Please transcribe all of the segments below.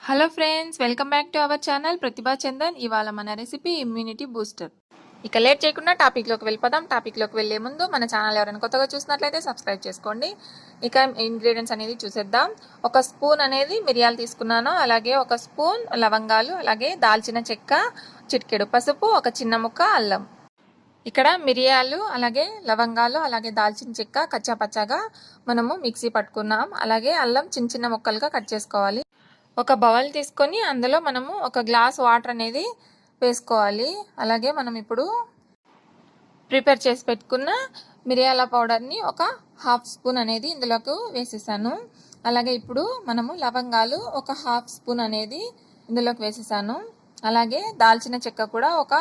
Hello friends, welcome back to our channel Pratibha Chandan. ఇవాళ మన recipe immunity booster. ఇక late చేయకుండా టాపిక్లోకి వెళ్ళిపోదాం. టాపిక్లోకి వెళ్ళే ముందు మన ఛానల్ ఎవరైనా కొత్తగా చూసినట్లయితే సబ్స్క్రైబ్ చేసుకోండి. ఇక ఇంగ్రీడియంట్స్ అనేది చూసేద్దాం. ఒక స్పూన్ అనేది మిరియాలు తీసుకున్నాను, అలాగే ఒక స్పూన్ లవంగాలు, అలాగే దాల్చిన చెక్క, చిటికెడు పసుపు, ఒక చిన్న ముక్క అల్లం. ఇక్కడ మిరియాలు, అలాగే లవంగాలు, అలాగే దాల్చిన చెక్క కచ్చాపచ్చాగా మనము మిక్సీ పట్టుకున్నాం. అలాగే అల్లం చిన్న చిన్న ముక్కలుగా కట్ చేసుకోవాలి. ఒక బౌల్ తీసుకొని అందులో మనము ఒక గ్లాస్ వాటర్ అనేది వేసుకోవాలి. అలాగే మనం ఇప్పుడు ప్రిపేర్ చేసి పెట్టుకున్న మిరియాల పౌడర్ని ఒక హాఫ్ స్పూన్ అనేది ఇందులోకి వేసేసాను. అలాగే ఇప్పుడు మనము లవంగాలు ఒక హాఫ్ స్పూన్ అనేది ఇందులోకి వేసేసాను. అలాగే దాల్చిన చెక్క కూడా ఒక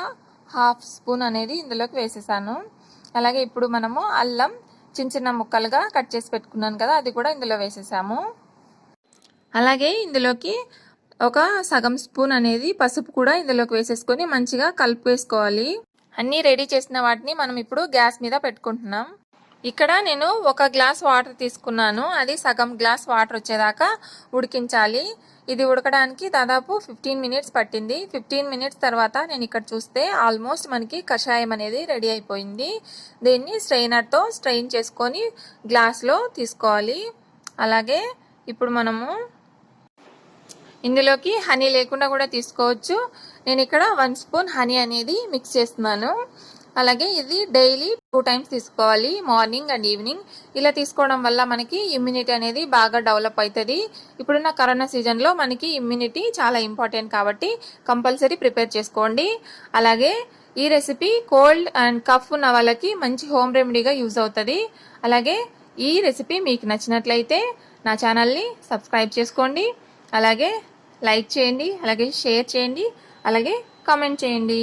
హాఫ్ స్పూన్ అనేది ఇందులోకి వేసేసాను. అలాగే ఇప్పుడు మనము అల్లం చిన్న చిన్న ముక్కలుగా కట్ చేసి పెట్టుకున్నాను కదా, అది కూడా ఇందులో వేసేసాము. అలాగే ఇందులోకి ఒక సగం స్పూన్ అనేది పసుపు కూడా ఇందులోకి వేసేసుకొని మంచిగా కలిపేసుకోవాలి. అన్నీ రెడీ చేసిన వాటిని మనం ఇప్పుడు గ్యాస్ మీద పెట్టుకుంటున్నాం. ఇక్కడ నేను ఒక గ్లాస్ వాటర్ తీసుకున్నాను, అది సగం గ్లాస్ వాటర్ వచ్చేదాకా ఉడికించాలి. ఇది ఉడకడానికి దాదాపు 15 మినిట్స్ పట్టింది. 15 మినిట్స్ తర్వాత నేను ఇక్కడ చూస్తే ఆల్మోస్ట్ మనకి కషాయం అనేది రెడీ అయిపోయింది. దీన్ని స్ట్రెయినర్తో స్ట్రెయిన్ చేసుకొని గ్లాస్లో తీసుకోవాలి. అలాగే ఇప్పుడు మనము ఇందులోకి హనీ లేకుండా కూడా తీసుకోవచ్చు. నేను ఇక్కడ 1 స్పూన్ హనీ అనేది మిక్స్ చేస్తున్నాను. అలాగే ఇది డైలీ 2 టైమ్స్ తీసుకోవాలి, మార్నింగ్ అండ్ ఈవినింగ్. ఇలా తీసుకోవడం వల్ల మనకి ఇమ్యూనిటీ అనేది బాగా డెవలప్ అవుతుంది. ఇప్పుడున్న కరోనా సీజన్లో మనకి ఇమ్యూనిటీ చాలా ఇంపార్టెంట్ కాబట్టి కంపల్సరీ ప్రిపేర్ చేసుకోండి. అలాగే ఈ రెసిపీ కోల్డ్ అండ్ కఫ్ ఉన్న వాళ్ళకి మంచి హోమ్ రెమెడీగా యూజ్ అవుతుంది. అలాగే ఈ రెసిపీ మీకు నచ్చినట్లయితే నా ఛానల్ని సబ్స్క్రైబ్ చేసుకోండి, అలాగే లైక్ చేయండి, అలాగే షేర్ చేయండి, అలాగే కామెంట్ చేయండి.